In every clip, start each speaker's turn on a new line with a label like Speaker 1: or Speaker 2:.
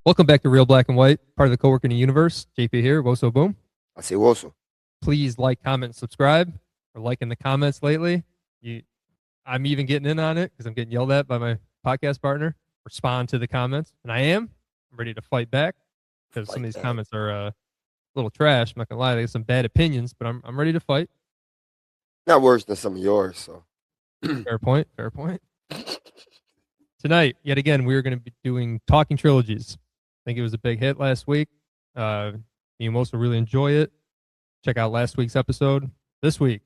Speaker 1: Welcome back to Real Black and White, part of the Co-working Universe. JP here, WSO Boom.
Speaker 2: I say Woso.
Speaker 1: Please like, comment, and subscribe. We're liking the comments lately. I'm even getting in on it because I'm getting yelled at by my podcast partner. Respond to the comments, and I'm ready to fight back because some of these comments are a little trash. I'm not gonna lie, they have some bad opinions, but I'm ready to fight.
Speaker 2: Not worse than some of yours, so.
Speaker 1: Fair point. Tonight, yet again, we are going to be doing Talking Trilogies. I think it was a big hit last week. Me and most will really enjoy it. Check out last week's episode. This week,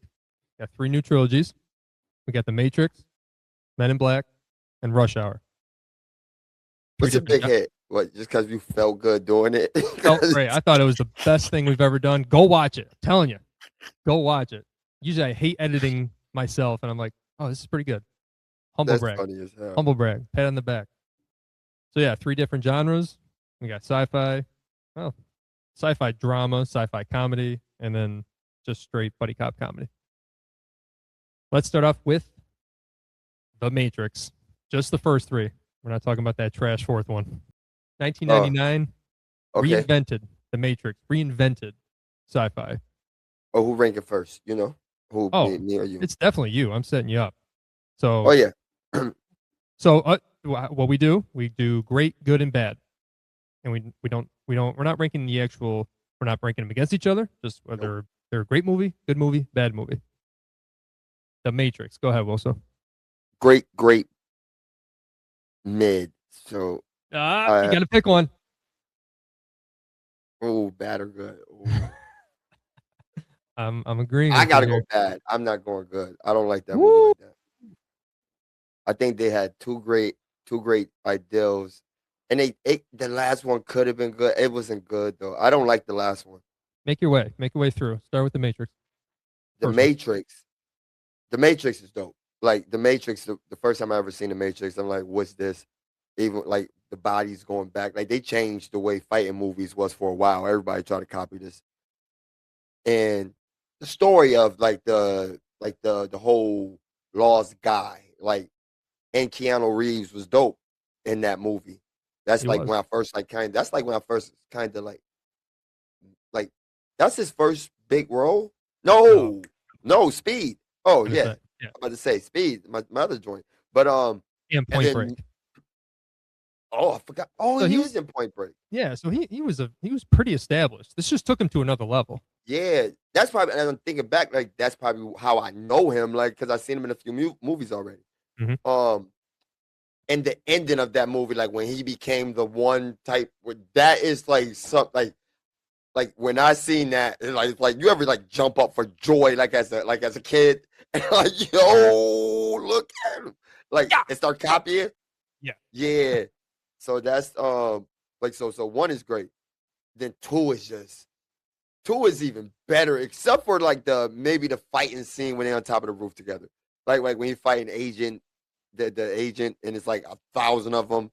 Speaker 1: we got 3 new trilogies. We got The Matrix, Men in Black, and Rush Hour.
Speaker 2: What's a big hit? What, just because you felt good doing it?
Speaker 1: Felt great. I thought it was the best thing we've ever done. Go watch it. I'm telling you. Go watch it. Usually I hate editing myself, and I'm like, oh, this is pretty good. Humble brag.
Speaker 2: Funny as hell.
Speaker 1: Humble brag. Pat on the back. So yeah, 3 different genres. We got sci-fi, sci-fi drama, sci-fi comedy, and then just straight buddy cop comedy. Let's start off with The Matrix. Just the first 3. We're not talking about that trash 4th one. 1999, reinvented The Matrix, reinvented sci-fi.
Speaker 2: Oh, who ranked it first? You know? Who, me or you?
Speaker 1: It's definitely you. I'm setting you up. So.
Speaker 2: Oh, yeah.
Speaker 1: So what we do great, good, and bad. And we're not ranking the actual, we're not ranking them against each other, just whether they're a great movie, good movie, bad movie. The Matrix. Go ahead, Wilson.
Speaker 2: Great, mid. So.
Speaker 1: You got to pick one.
Speaker 2: Oh, bad or good.
Speaker 1: I'm agreeing.
Speaker 2: I got to go bad. I'm not going good. I don't like that movie like that. I think they had two great ideals. And the last one could have been good. It wasn't good though. I don't like the last one.
Speaker 1: Make your way through. Start with The Matrix.
Speaker 2: The Matrix is dope. Like The Matrix, the first time I ever seen The Matrix, I'm like, what's this? Even like the bodies going back. Like they changed the way fighting movies was for a while. Everybody tried to copy this. And the story of the whole lost guy, like, and Keanu Reeves was dope in that movie. That's when I first that's his first big role. No, Speed. Oh yeah. I'm about to say Speed, my other joint. But
Speaker 1: and Point Break.
Speaker 2: Oh, I forgot. Oh, so he was in Point Break.
Speaker 1: Yeah, so he was pretty established. This just took him to another level.
Speaker 2: Yeah, that's probably. And I'm thinking back, like that's probably how I know him, like because I've seen him in a few movies already.
Speaker 1: Mm-hmm.
Speaker 2: And the ending of that movie, like when he became the one type, that is like something like when I seen that, like you ever like jump up for joy, like as a kid, and like yo, look at him, like and start copying. Yeah. So that's so 1 is great, then 2 is even better, except for like maybe the fighting scene when they're on top of the roof together, like when you fight an agent. The agent, and it's like 1,000 of them.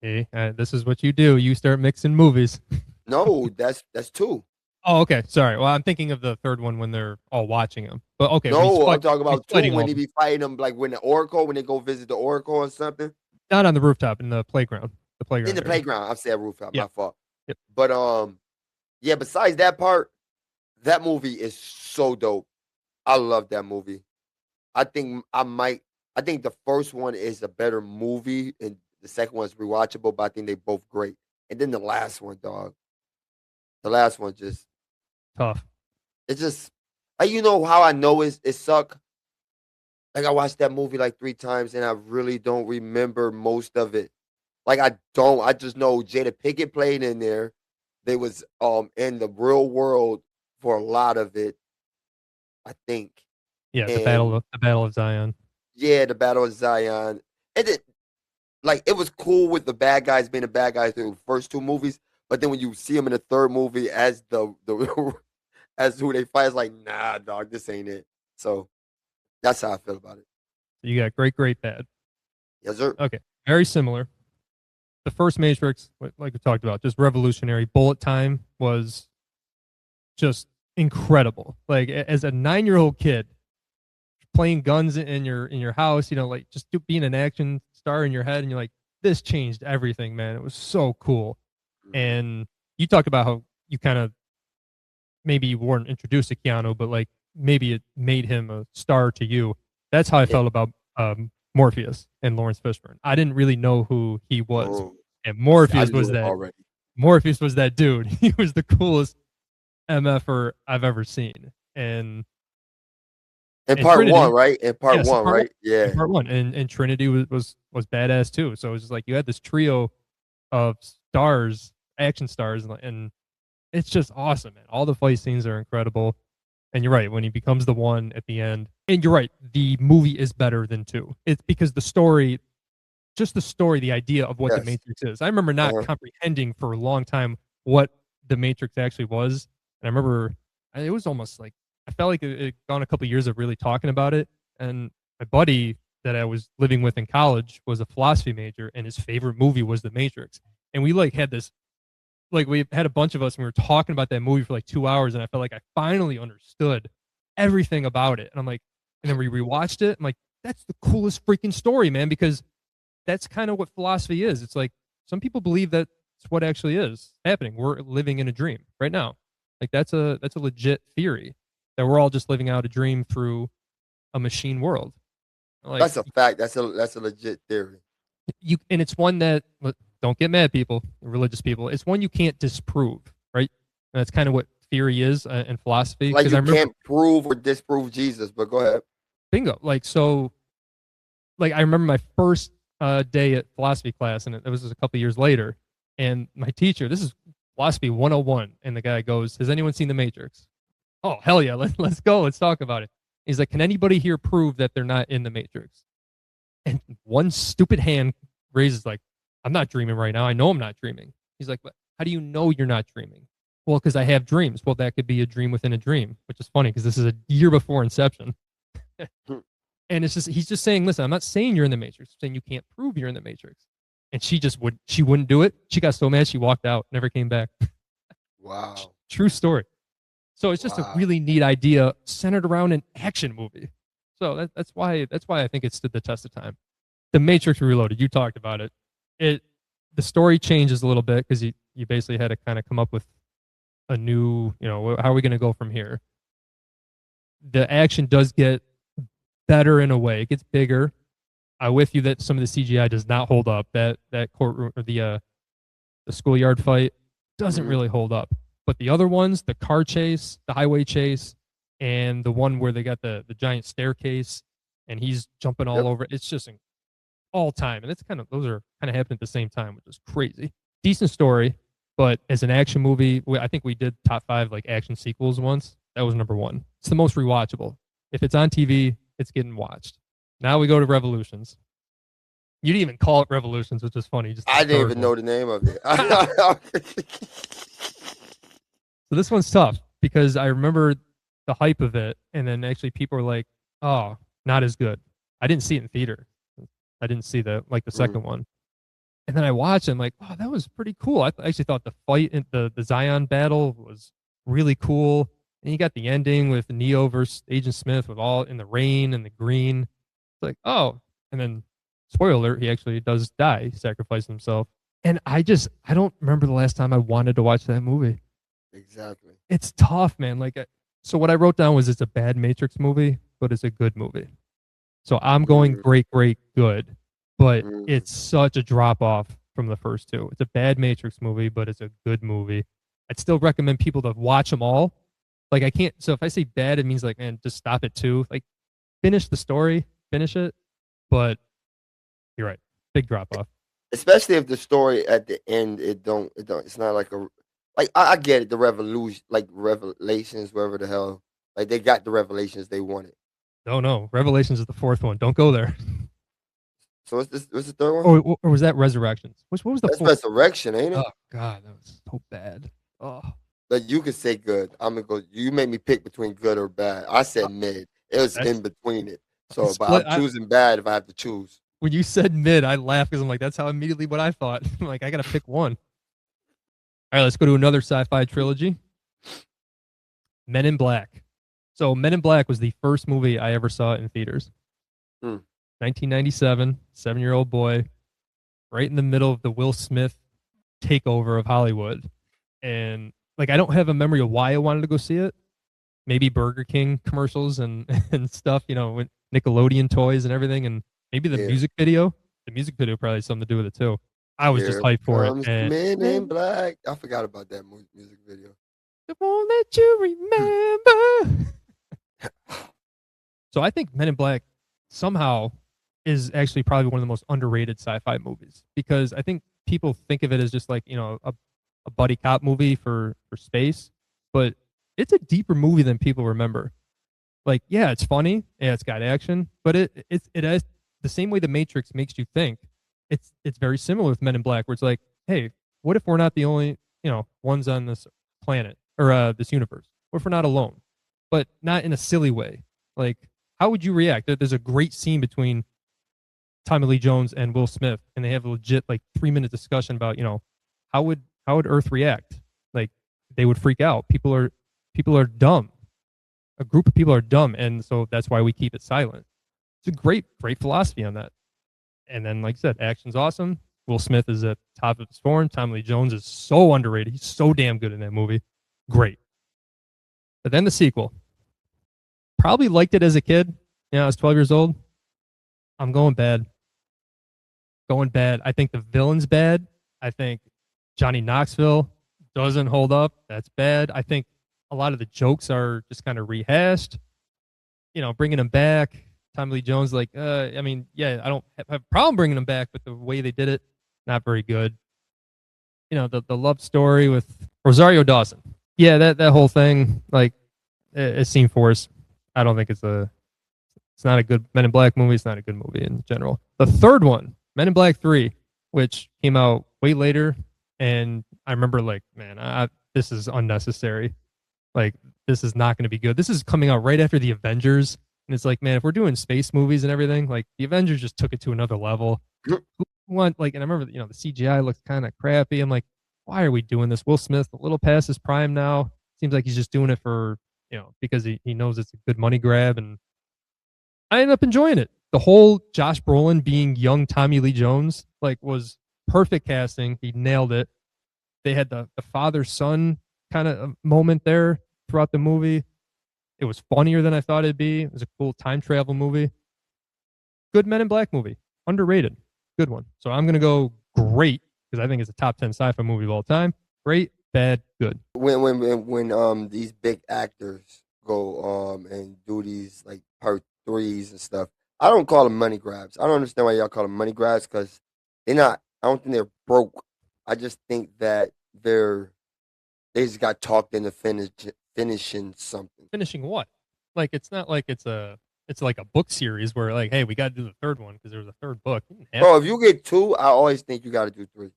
Speaker 1: Hey, this is what you do. You start mixing movies.
Speaker 2: No, that's 2.
Speaker 1: Oh, okay. Sorry. Well, I'm thinking of the 3rd one when they're all watching him. But okay.
Speaker 2: No, I'm talking about 2 when he be fighting them, like when they go visit the Oracle or something.
Speaker 1: Not on the rooftop, in the playground.
Speaker 2: In the playground. I've said rooftop. My fault.
Speaker 1: Yep.
Speaker 2: But yeah. Besides that part, that movie is so dope. I love that movie. I think the first one is a better movie, and the second one's rewatchable, but I think they both great. And then the last one, dog. The last one just
Speaker 1: tough.
Speaker 2: It's just, you know how I know it suck? Like I watched that movie like 3 times, and I really don't remember most of it. Like I just know Jada Pinkett played in there. They was in the real world for a lot of it, I think.
Speaker 1: Yeah, the Battle of Zion.
Speaker 2: Yeah, the Battle of Zion. And it was cool with the bad guys being the bad guys in the first 2 movies, but then when you see them in the 3rd movie as as who they fight, it's like, nah, dog, this ain't it. So that's how I feel about it.
Speaker 1: You got great, bad.
Speaker 2: Yes, sir.
Speaker 1: Okay, very similar. The first Matrix, like we talked about, just revolutionary. Bullet time was just incredible. Like as a 9-year-old kid, playing guns in your house, like just being an action star in your head, and you're like, this changed everything, man. It was so cool.
Speaker 2: Mhm.
Speaker 1: And you talked about how you kind of maybe you weren't introduced to Keanu, but like maybe it made him a star to you. That's how I
Speaker 2: Yeah.
Speaker 1: felt about Morpheus and Lawrence Fishburne. I didn't really know who he was,
Speaker 2: Oh,
Speaker 1: and
Speaker 2: I
Speaker 1: Morpheus was
Speaker 2: knew it
Speaker 1: that.
Speaker 2: already.
Speaker 1: Morpheus was that dude. He was the coolest MFer I've ever seen.
Speaker 2: In
Speaker 1: And
Speaker 2: part one,
Speaker 1: Trinity,
Speaker 2: right? In part
Speaker 1: yes,
Speaker 2: one, right?
Speaker 1: in
Speaker 2: Yeah.
Speaker 1: part one, and Trinity was badass too. So it was just like you had this trio of stars, action stars, and it's just awesome, man. All the fight scenes are incredible. And you're right, when he becomes the one at the end. And you're right, the movie is better than two. It's because the story, just the story, the idea of what the
Speaker 2: Yes.
Speaker 1: Matrix is. I remember not
Speaker 2: Uh-huh.
Speaker 1: comprehending for a long time what the Matrix actually was. And I remember it was almost like I felt like it gone a couple of years of really talking about it. And my buddy that I was living with in college was a philosophy major, and his favorite movie was The Matrix. And we like had this like we had a bunch of us and we were talking about that movie for like 2 hours, and I felt like I finally understood everything about it. And I'm like, and then we rewatched it. I'm like, that's the coolest freaking story, man, because that's kind of what philosophy is. It's like some people believe that it's what actually is happening. We're living in a dream right now. Like that's a legit theory that we're all just living out a dream through a machine world. Like
Speaker 2: That's a fact. That's a legit theory.
Speaker 1: you, and it's one that don't get mad, people, religious people. It's one you can't disprove, right? And that's kind of what theory is in philosophy.
Speaker 2: Like
Speaker 1: Because I
Speaker 2: you
Speaker 1: remember,
Speaker 2: can't prove or disprove Jesus, but go ahead.
Speaker 1: bingo, like so, like I remember my first day at philosophy class, and it was a couple years later, and my teacher, this is philosophy 101, and the guy goes, "Has anyone seen The Matrix?" Oh hell yeah, let's go, let's talk about it. He's like, "Can anybody here prove that they're not in the Matrix?" And one stupid hand raises like, "I'm not dreaming right now. I know I'm not dreaming." He's like, "But how do you know you're not dreaming?" "Well, because I have dreams." "Well, that could be a dream within a dream," which is funny because this is a year before Inception. And it's just he's just saying, "Listen, I'm not saying you're in the Matrix. I'm saying you can't prove you're in the Matrix." And she wouldn't do it. She got so mad she walked out, never came back.
Speaker 2: Wow.
Speaker 1: True story. So it's just a
Speaker 2: Wow.
Speaker 1: really neat idea centered around an action movie. So that's why I think it stood the test of time. The Matrix Reloaded, you talked about it. The story changes a little bit because you basically had to kind of come up with a new, how are we going to go from here? The action does get better in a way. It gets bigger. I'm with you that some of the CGI does not hold up. That courtroom or the schoolyard fight doesn't
Speaker 2: Mhm.
Speaker 1: really hold up. But the other ones, the car chase, the highway chase, and the one where they got the giant staircase and he's jumping all
Speaker 2: Yep.
Speaker 1: over, it's just all time. And it's those are kind of happening at the same time, which is crazy. Decent story, but as an action movie, I think we did top 5 like action sequels once. That was number 1. It's the most rewatchable. If it's on TV, it's getting watched. Now we go to Revolutions. You didn't even call it Revolutions, which is funny. Just the
Speaker 2: I didn't
Speaker 1: third
Speaker 2: even
Speaker 1: one.
Speaker 2: know the name of it.
Speaker 1: So this one's tough because I remember the hype of it, and then actually people were like, "Oh, not as good." I didn't see it in theater. I didn't see the
Speaker 2: Mm.
Speaker 1: second one. And then I watched it, I'm like, "Oh, that was pretty cool." I actually thought the fight in the Zion battle was really cool. And you got the ending with Neo versus Agent Smith with all in the rain and the green. It's like, oh, and then spoiler alert, he actually does die, he sacrificed himself. And I don't remember the last time I wanted to watch that movie.
Speaker 2: Exactly.
Speaker 1: It's tough, man. So what I wrote down was it's a bad Matrix movie, but it's a good movie. So I'm going
Speaker 2: Mm.
Speaker 1: great, great, good, but
Speaker 2: Mm.
Speaker 1: it's such a drop off from the first two. It's a bad Matrix movie, but it's a good movie. I'd still recommend people to watch them all. Like I can't. So if I say bad, it means like, man, just stop at 2. Like finish the story, finish it. But you're right, big drop off.
Speaker 2: Especially if the story at the end it don't it's not like I get it, the revolution, like revelations, wherever the hell, like they got the revelations they wanted.
Speaker 1: No, Revelations is the fourth one. Don't go there.
Speaker 2: So what's the third one?
Speaker 1: Or was that Resurrections? What was the
Speaker 2: That's
Speaker 1: fourth?
Speaker 2: resurrection, ain't it?
Speaker 1: Oh God, that was so bad. Oh,
Speaker 2: But you could say good. I'm gonna go. You made me pick between good or bad. I said mid. It was in
Speaker 1: that's
Speaker 2: between it.
Speaker 1: I
Speaker 2: So, but
Speaker 1: split.
Speaker 2: I'm choosing bad if I have to choose.
Speaker 1: When you said mid, I laughed because I'm like, that's how immediately what I thought. I'm like, I gotta pick one. All right, let's go to another sci-fi trilogy. Men in Black. So Men in Black was the first movie I ever saw in theaters.
Speaker 2: Hmm.
Speaker 1: 1997, 7-year-old boy. right in the middle of the Will Smith takeover of Hollywood. And like, I don't have a memory of why I wanted to go see it. Maybe Burger King commercials and, and stuff, you know, with Nickelodeon toys and everything. And maybe the
Speaker 2: Yeah.
Speaker 1: music video. The music video probably has something to do with it too. I was just
Speaker 2: Here
Speaker 1: hyped for it.
Speaker 2: comes the
Speaker 1: And
Speaker 2: Men in Black. I forgot about that music video.
Speaker 1: it won't let you remember. So I think Men in Black somehow is actually probably one of the most underrated sci-fi movies because I think people think of it as just like, you know, a buddy cop movie for space, but it's a deeper movie than people remember. Like, yeah, it's funny, yeah, it's got action, but it has the same way the Matrix makes you think. It's very similar with Men in Black, where it's like, hey, what if we're not the only, you know, ones on this planet or this universe? What if we're not alone? But not in a silly way. Like, how would you react? There's a great scene between Tommy Lee Jones and Will Smith, and they have a legit like 3 minute discussion about, you know, how would Earth react? Like, they would freak out. People are dumb. A group of people are dumb, and so that's why we keep it silent. It's a great philosophy on that. And then, like I said, action's awesome. Will Smith is at top of his form. Tommy Lee Jones is so underrated. He's so damn good in that movie. Great. But then the sequel. Probably liked it as a kid. You know, I was 12 years old. I'm going bad. Going bad. I think the villain's bad. I think Johnny Knoxville doesn't hold up. That's bad. I think a lot of the jokes are just kind of rehashed. You know, bringing him back. Tommy Lee Jones, like, I mean, yeah, I don't have a problem bringing him back, but the way they did it, not very good. You know, the love story with Rosario Dawson. Yeah, that whole thing, like, it seemed forced. I don't think it's not a good Men in Black movie. It's not a good movie in general. The third one, Men in Black 3, which came out way later, and I remember like, man, this is unnecessary. Like, this is not going to be good. This is coming out right after the Avengers, and it's like, man, if we're doing space movies and everything, like the Avengers just took it to another level. Who want like, and I remember, you know, the CGI looks kind of crappy. I'm like, why are we doing this? Will Smith, a little past his prime now. Seems like he's just doing it for, you know, because he knows it's a good money grab, and I ended up enjoying it. The whole Josh Brolin being young Tommy Lee Jones like was perfect casting. He nailed it. They had the father son kind of moment there throughout the movie. It was funnier than I thought it'd be. It was a cool time travel movie. Good Men in Black movie. Underrated. Good one. So I'm gonna go great because I think it's a top 10 sci-fi movie of all time. Great, bad, good.
Speaker 2: When these big actors go and do these like part threes and stuff, I don't call them money grabs. I don't understand why y'all call them money grabs because they're not. I don't think they're broke. I just think that they just got talked into finishing something.
Speaker 1: Finishing what? Like, it's not like it's like a book series where like, hey, we got to do the third one because there was a third book.
Speaker 2: Bro, if you get two, I always think you got to do three.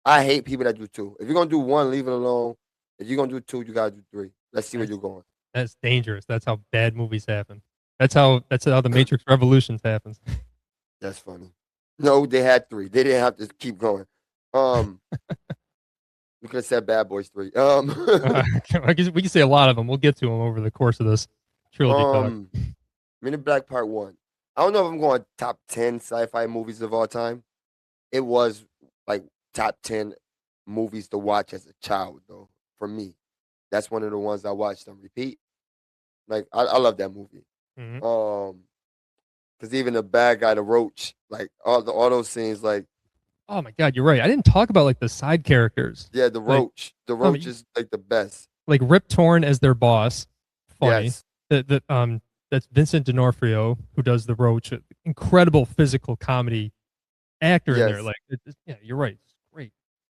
Speaker 2: I hate people that do two. If you're gonna do one, leave it alone. If you're gonna do two, you gotta do three. Let's see where you're going.
Speaker 1: That's dangerous. That's how bad movies happen. That's how the Matrix Revolutions happens.
Speaker 2: That's funny. No, they had three. They didn't have to keep going. We could have said Bad Boys 3.
Speaker 1: I guess we can say a lot of them. We'll get to them over the course of this trilogy talk.
Speaker 2: Men in Black Part 1. I don't know if I'm going top 10 sci-fi movies of all time. It was like top 10 movies to watch as a child, though, for me. That's one of the ones I watched on repeat. Like, I love that movie.
Speaker 1: Mm-hmm.
Speaker 2: Because even the bad guy, the Roach, like all those scenes, like,
Speaker 1: oh my god, you're right. I didn't talk about like the side characters.
Speaker 2: Yeah, the Roach. Like, the Roach is like the best.
Speaker 1: Like Rip Torn as their boss. Funny.
Speaker 2: Yes.
Speaker 1: That's Vincent D'Onofrio who does the Roach. Incredible physical comedy actor in there. Like, yeah, you're right. It's great.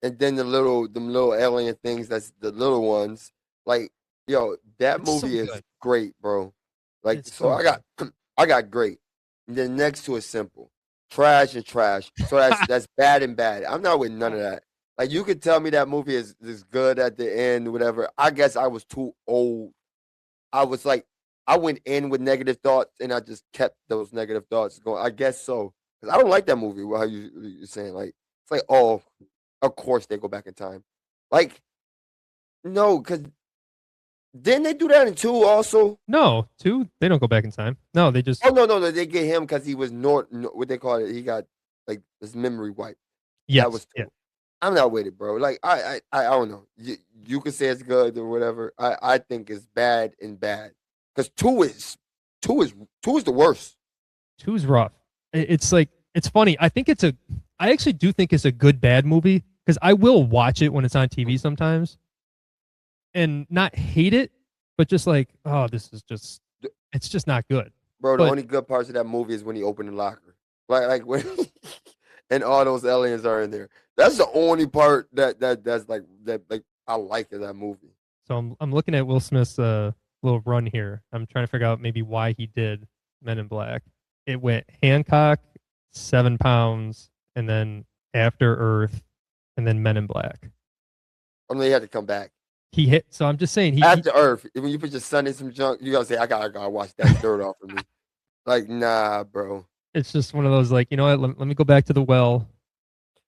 Speaker 2: And then them little alien things. That's the little ones. Like, yo, that movie is great, bro. Like, so I got great. And then next to it, simple. Trash and trash. So that's bad and bad. I'm not with none of that. Like, you could tell me that movie is good at the end, whatever. I guess I was too old. I was like, I went in with negative thoughts, and I just kept those negative thoughts going. I guess so. Because I don't like that movie, how you're saying. Like, it's like, oh, of course they go back in time. Like, no, because didn't they do that in 2 also?
Speaker 1: No, 2, they don't go back in time. No, they just.
Speaker 2: Oh, no, they get him because he was what they call it. He got like his memory wiped. That
Speaker 1: Yes.
Speaker 2: was
Speaker 1: Yeah.
Speaker 2: two. I'm not with it, bro. Like I don't know. You could say it's good or whatever. I think it's bad and bad because two is two is the worst.
Speaker 1: Two's rough. It's like it's funny. I actually do think it's a good bad movie because I will watch it when it's on TV sometimes and not hate it, but just like, oh, this is just it's just not good.
Speaker 2: Bro, the
Speaker 1: But
Speaker 2: only good parts of that movie is when he opened the locker. Like when and all those aliens are in there. That's the only part that's like I like in that movie.
Speaker 1: so I'm looking at Will Smith's little run here. I'm trying to figure out maybe why he did Men in Black. It went Hancock, 7 pounds, and then After Earth, and then Men in Black.
Speaker 2: I mean, he had to come back.
Speaker 1: He hit. So I'm just saying
Speaker 2: After Earth, when you put your son in some junk, you gotta say, I gotta wash that dirt off of me. Like, nah, bro.
Speaker 1: it's just one of those like, you know what? Let me go back to the well.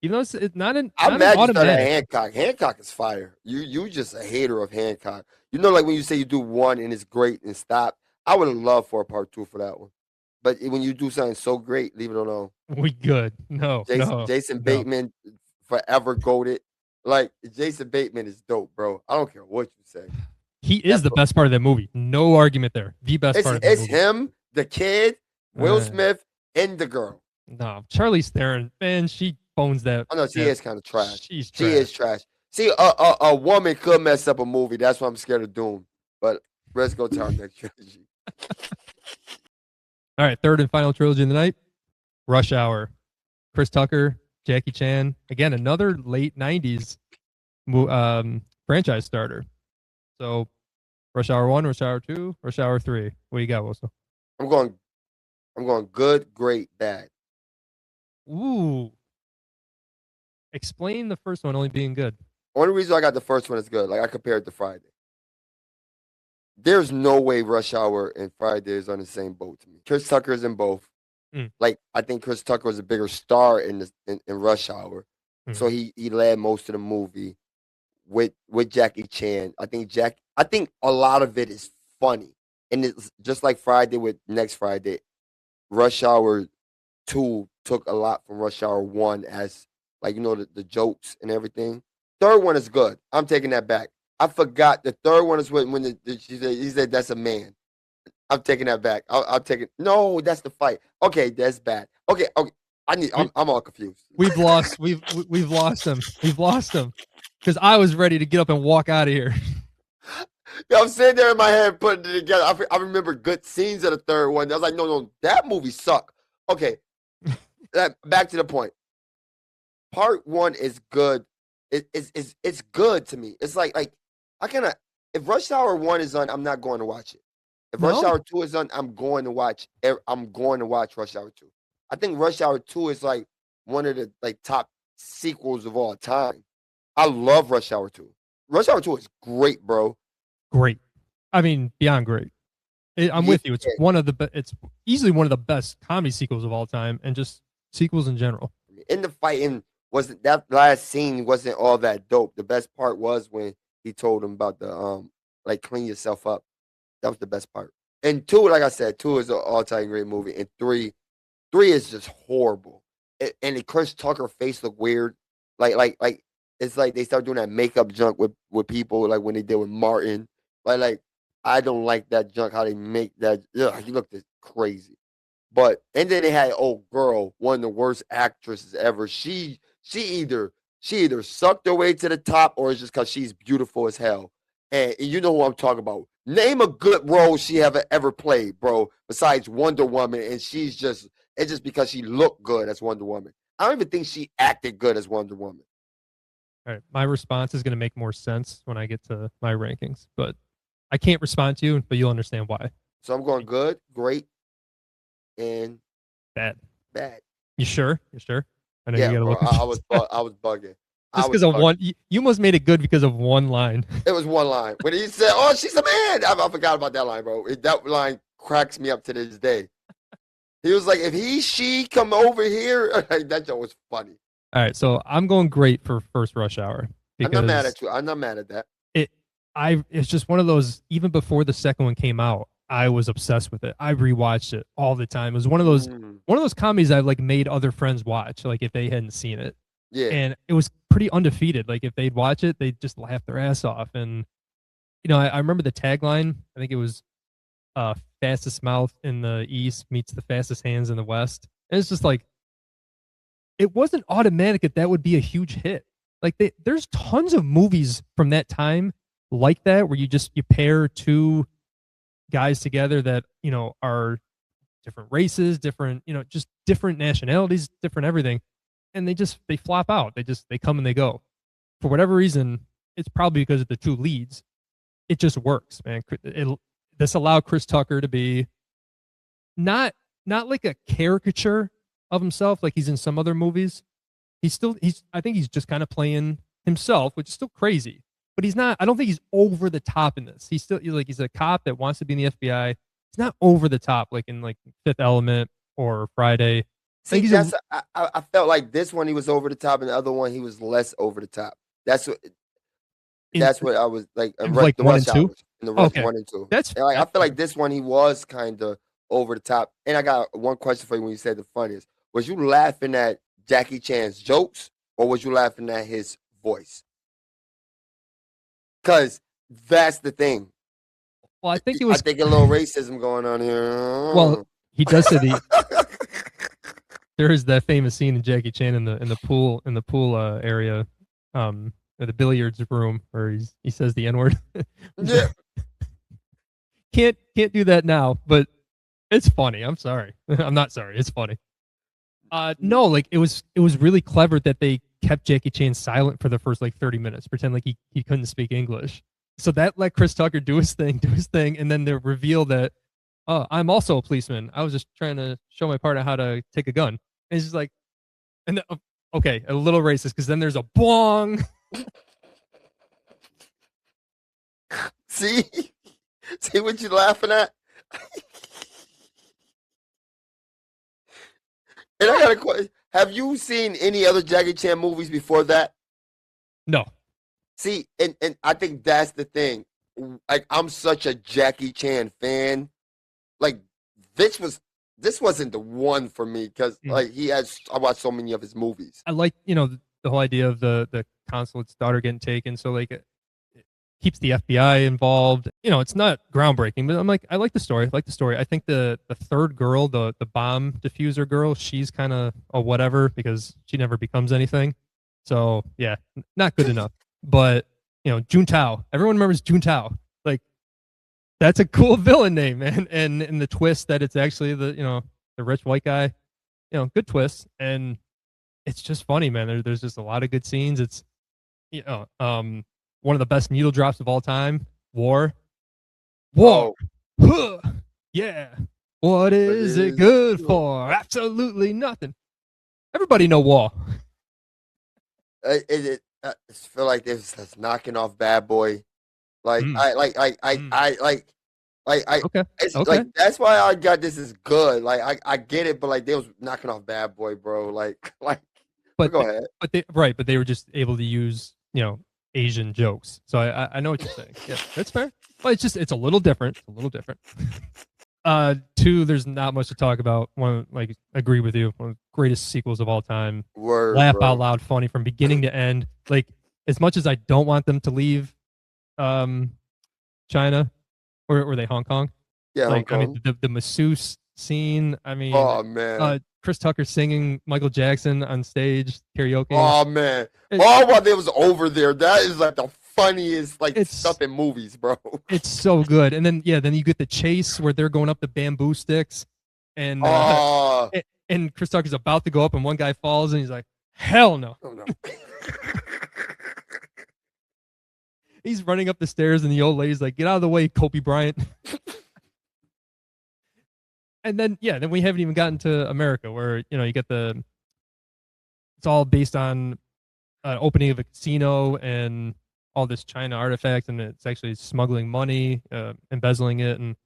Speaker 1: Even though it's not an
Speaker 2: I'm
Speaker 1: not an
Speaker 2: mad you started at
Speaker 1: automatic.
Speaker 2: Hancock. Hancock is fire. You just a hater of Hancock. You know, like when you say you do one and it's great and stop. I would have loved for a part two for that one. But when you do something so great, leave it alone.
Speaker 1: We good. No, no,
Speaker 2: Jason
Speaker 1: no.
Speaker 2: Bateman, forever goated. Like Jason Bateman is dope, bro. I don't care what you say.
Speaker 1: He is the best part of that movie. No argument there. The best part of the movie.
Speaker 2: It's him, the kid, Will Smith, and the girl.
Speaker 1: No, Charlize Theron, man, she bones that.
Speaker 2: I know she is kind of trash.
Speaker 1: She
Speaker 2: is trash. See, a woman could mess up a movie. That's why I'm scared of Doom. But let's go to our next trilogy.
Speaker 1: All right, third and final trilogy of the night, Rush Hour. Chris Tucker, Jackie Chan. Again, another late 90s franchise starter. So, Rush Hour 1, Rush Hour 2, Rush Hour 3. What do you got, Wilson?
Speaker 2: I'm going good, great, bad.
Speaker 1: Ooh. Explain the first one only being good.
Speaker 2: Only reason I got the first one is good. Like I compared it to Friday. There's no way Rush Hour and Friday is on the same boat to me. Chris Tucker is in both. Like I think Chris Tucker was a bigger star in Rush Hour, so he led most of the movie with Jackie Chan. I think a lot of it is funny, and it's just like Friday with Next Friday. Rush Hour 2 took a lot from Rush Hour 1 as like the jokes and everything. Third one is good. I'm taking that back. I forgot the third one is when he said that's a man. I'm taking that back. I'll take it. No, that's the fight. Okay, that's bad. Okay. I'm all confused.
Speaker 1: We've lost him. We've lost him because I was ready to get up and walk out of here.
Speaker 2: Yeah, I'm sitting there in my head putting it together. I remember good scenes of the third one. I was like, no, that movie sucked. Okay, back to the point. Part 1 is good. It's good to me. It's like if Rush Hour 1 is on, I'm not going to watch it. If Rush Hour 2 is on, I'm going to watch Rush Hour 2. I think Rush Hour 2 is like one of the top sequels of all time. I love Rush Hour 2. Rush Hour 2 is great, bro.
Speaker 1: Great. I mean, beyond great. I'm with you. It's it's easily one of the best comedy sequels of all time, and just sequels in general.
Speaker 2: In the fighting, wasn't that last scene wasn't all that dope. The best part was when he told him about the clean yourself up. That was the best part. And 2, like I said, 2 is an all-time great movie, and 3 is just horrible. And Chris Tucker face look weird, like it's like they start doing that makeup junk with people, like when they did with Martin. Like I don't like that junk how they make that. Ugh, he looked crazy. But and then they had old girl, one of the worst actresses ever. She either sucked her way to the top, or it's just because she's beautiful as hell. And you know who I'm talking about. Name a good role she ever played, bro, besides Wonder Woman, and it's just because she looked good as Wonder Woman. I don't even think she acted good as Wonder Woman.
Speaker 1: All right, my response is going to make more sense when I get to my rankings, but I can't respond to you, but you'll understand why.
Speaker 2: So I'm going good, great, and
Speaker 1: bad.
Speaker 2: You
Speaker 1: sure? I know
Speaker 2: yeah,
Speaker 1: you got to look.
Speaker 2: I was bugging.
Speaker 1: Just because of one, you must made it good because of one line.
Speaker 2: It was one line. When he said, "Oh, she's a man," I forgot about that line, bro. That line cracks me up to this day. He was like, "If she come over here," that joke was funny.
Speaker 1: All right, so I'm going great for first Rush Hour.
Speaker 2: I'm not mad at you. I'm not mad at that.
Speaker 1: It's just one of those. Even before the second one came out, I was obsessed with it. I rewatched it all the time. It was one of
Speaker 2: Mm,
Speaker 1: those comedies I like made other friends watch, like if they hadn't seen it.
Speaker 2: yeah.
Speaker 1: And it was pretty undefeated. Like if they'd watch it, they'd just laugh their ass off. And I remember the tagline. I think it was fastest mouth in the East meets the fastest hands in the West. And it's just like it wasn't automatic that would be a huge hit. Like there's tons of movies from that time like that where you pair two guys together that are different races, different just different nationalities, different everything, and they flop out. They come and they go for whatever reason. It's probably because of the two leads. It just works, man. This allowed Chris Tucker to be not like a caricature of himself like he's in some other movies. I think he's just kind of playing himself, which is still crazy. But he's not. I don't think he's over the top in this. He's a cop that wants to be in the FBI. He's not over the top like in like Fifth Element or Friday.
Speaker 2: See, I felt like this one he was over the top, and the other one he was less over the top. That's what I was like.
Speaker 1: Like
Speaker 2: the
Speaker 1: 1
Speaker 2: rush
Speaker 1: and 2.
Speaker 2: hours in the rush
Speaker 1: Okay,
Speaker 2: 1 and 2.
Speaker 1: that's.
Speaker 2: And I feel like this one he was kind of over the top. And I got one question for you when you said the funniest. Was you laughing at Jackie Chan's jokes, or was you laughing at his voice? Because that's the thing.
Speaker 1: Well, I think it was.
Speaker 2: I think a little racism going on here.
Speaker 1: Well, he does say there is that famous scene in Jackie Chan in the pool area, or the billiards room where he says the N-word.
Speaker 2: Yeah.
Speaker 1: Can't do that now, but it's funny. I'm sorry. I'm not sorry. It's funny. No, like it was really clever that they kept Jackie Chan silent for the first like 30 minutes, pretend like he couldn't speak English. So that let Chris Tucker do his thing, and then the reveal that, oh, I'm also a policeman. I was just trying to show my partner how to take a gun. And it's just like, and okay, a little racist because then there's a bong.
Speaker 2: See what you laughing at? And I got a question. Have you seen any other Jackie Chan movies before that?
Speaker 1: No.
Speaker 2: See, and I think that's the thing. Like, I'm such a Jackie Chan fan. Like, this wasn't the one for me because like I watched so many of his movies.
Speaker 1: I like the whole idea of the consulate's daughter getting taken, so like it keeps the FBI involved. It's not groundbreaking, but I like the story. I think the third girl, the bomb diffuser girl, she's kind of a whatever because she never becomes anything. So yeah, not good enough. But Juntao, everyone remembers Juntao. Like that's a cool villain name, man. And the twist that it's actually the rich white guy, good twist. And it's just funny, man. There's just a lot of good scenes. It's one of the best needle drops of all time. War.
Speaker 2: Oh.
Speaker 1: Huh. Yeah. What is it good for? Absolutely nothing. Everybody know war.
Speaker 2: I feel like this knocking off Bad Boy. Like
Speaker 1: Okay.
Speaker 2: It's
Speaker 1: Okay.
Speaker 2: like that's why I got this is good. Like I get it, but like they was knocking off Bad Boy, bro. Like
Speaker 1: But
Speaker 2: go ahead.
Speaker 1: But they were just able to use Asian jokes. So I know what you're saying. Yeah, that's fair. But it's a little different. It's a little different. Two, there's not much to talk about. One, like, agree with you. One of the greatest sequels of all time.
Speaker 2: Word,
Speaker 1: laugh
Speaker 2: bro.
Speaker 1: out loud, funny from beginning to end. Like, as much as I don't want them to leave, China, or were they Hong Kong?
Speaker 2: Yeah,
Speaker 1: like
Speaker 2: Hong
Speaker 1: I
Speaker 2: Kong.
Speaker 1: mean the masseuse scene. I mean,
Speaker 2: Oh man.
Speaker 1: Chris Tucker singing Michael Jackson on stage karaoke.
Speaker 2: Oh man. While they was over there, that is like the funniest like stuff in movies, bro.
Speaker 1: It's so good. And then then you get the chase where they're going up the bamboo sticks, and and Chris Tucker's about to go up, and one guy falls, and he's like, "Hell no!"
Speaker 2: Oh, no.
Speaker 1: He's running up the stairs, and the old lady's like, "Get out of the way, Kobe Bryant." And then then we haven't even gotten to America, where you get it's all based on opening of a casino and all this China artifact, and it's actually smuggling money, embezzling it, and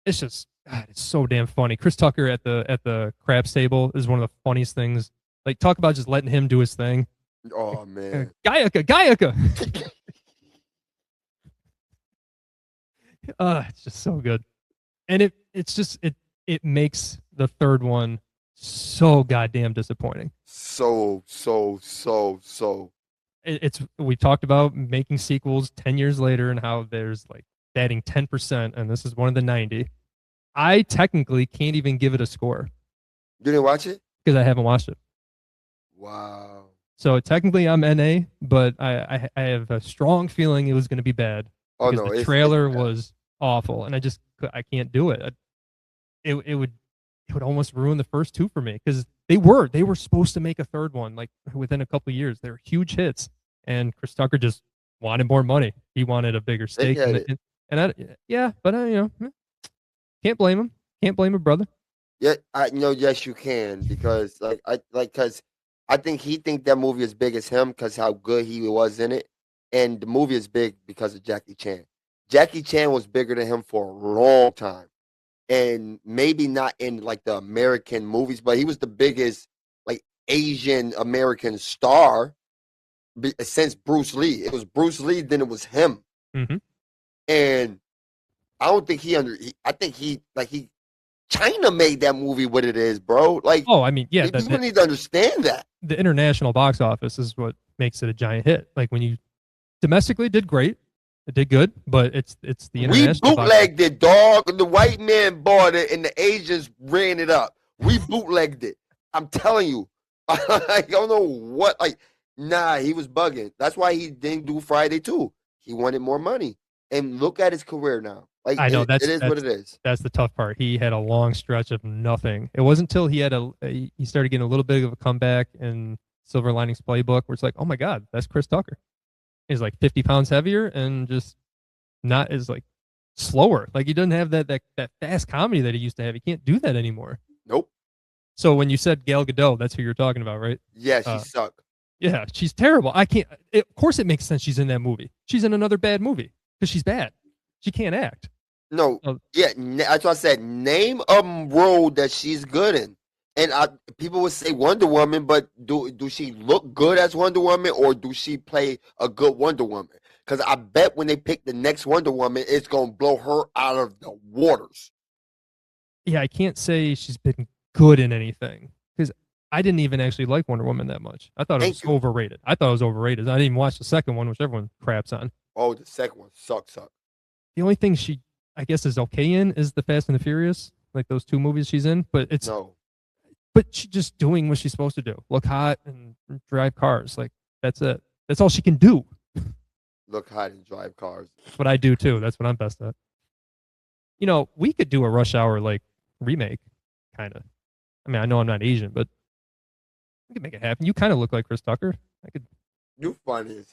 Speaker 1: it's just God, it's so damn funny. Chris Tucker at the craps table is one of the funniest things. Like, talk about just letting him do his thing.
Speaker 2: Oh man,
Speaker 1: Gaiaka. It's just so good. And it makes the third one so goddamn disappointing.
Speaker 2: So.
Speaker 1: It's we talked about making sequels 10 years later and how there's like adding 10%, and this is one of the 90. I technically can't even give it a score
Speaker 2: You didn't watch it?
Speaker 1: because I haven't watched it.
Speaker 2: Wow.
Speaker 1: So technically I'm NA, but I have a strong feeling it was going to be bad
Speaker 2: Oh
Speaker 1: because
Speaker 2: no,
Speaker 1: the
Speaker 2: it's
Speaker 1: trailer
Speaker 2: bad.
Speaker 1: was awful, and I can't do it. It would almost ruin the first two for me because they were supposed to make a third one like within a couple of years. They were huge hits, and Chris Tucker just wanted more money. He wanted a bigger
Speaker 2: They
Speaker 1: stake
Speaker 2: get it.
Speaker 1: and I, yeah, but can't blame him. Can't blame him, brother.
Speaker 2: Yeah, I know. Yes, you can because because I think he think that movie is big as him because how good he was in it, and the movie is big because of Jackie Chan. Jackie Chan was bigger than him for a long time, and maybe not in like the American movies, but he was the biggest like Asian American star since Bruce Lee. It was Bruce Lee, then it was him,
Speaker 1: Mm-hmm.
Speaker 2: and I don't think I think he China made that movie what it is, bro. Like
Speaker 1: Oh, I mean, yeah,
Speaker 2: people need to understand that.
Speaker 1: the international box office is what makes it a giant hit. Like when you domestically did great, it did good, but it's the
Speaker 2: We
Speaker 1: international box office.
Speaker 2: bootlegged it, dog. The white man bought it and the Asians ran it up. We bootlegged it. I'm telling you. I don't know what nah, he was bugging. That's why he didn't do Friday 2. He wanted more money. And look at his career now. Like
Speaker 1: I know
Speaker 2: it is what it is.
Speaker 1: that's the tough part. He had a long stretch of nothing. It wasn't until he started getting a little bit of a comeback in Silver Linings Playbook, where it's like, oh my god, that's Chris Tucker. He's like 50 pounds heavier and just not as like slower. Like he doesn't have that fast comedy that he used to have. He can't do that anymore.
Speaker 2: Nope.
Speaker 1: So when you said Gal Gadot, that's who you're talking about, right?
Speaker 2: Yeah, she sucked.
Speaker 1: Yeah, she's terrible. I can't. Of course, it makes sense she's in that movie. She's in another bad movie because she's bad. She can't act.
Speaker 2: No,
Speaker 1: So,
Speaker 2: yeah, that's what I said. Name a role that she's good in, and people would say Wonder Woman, but do she look good as Wonder Woman, or do she play a good Wonder Woman? Because I bet when they pick the next Wonder Woman, it's gonna blow her out of the waters.
Speaker 1: yeah, I can't say she's been good in anything because I didn't even actually like Wonder Woman that much. I thought it was
Speaker 2: Thank you.
Speaker 1: overrated. I thought it was overrated. I didn't even watch the second one, which everyone craps on.
Speaker 2: Oh, the second one sucks.
Speaker 1: The only thing she, I guess, is okay in is the Fast and the Furious, like those two movies she's in.
Speaker 2: No,
Speaker 1: But she's just doing what she's supposed to do: look hot and drive cars. Like that's it. That's all she can do.
Speaker 2: look hot and drive cars.
Speaker 1: That's what I do too. That's what I'm best at. We could do a Rush Hour like remake, kind of. I mean, I know I'm not Asian, but we could make it happen. You kind of look like Chris Tucker. I could.
Speaker 2: You funny.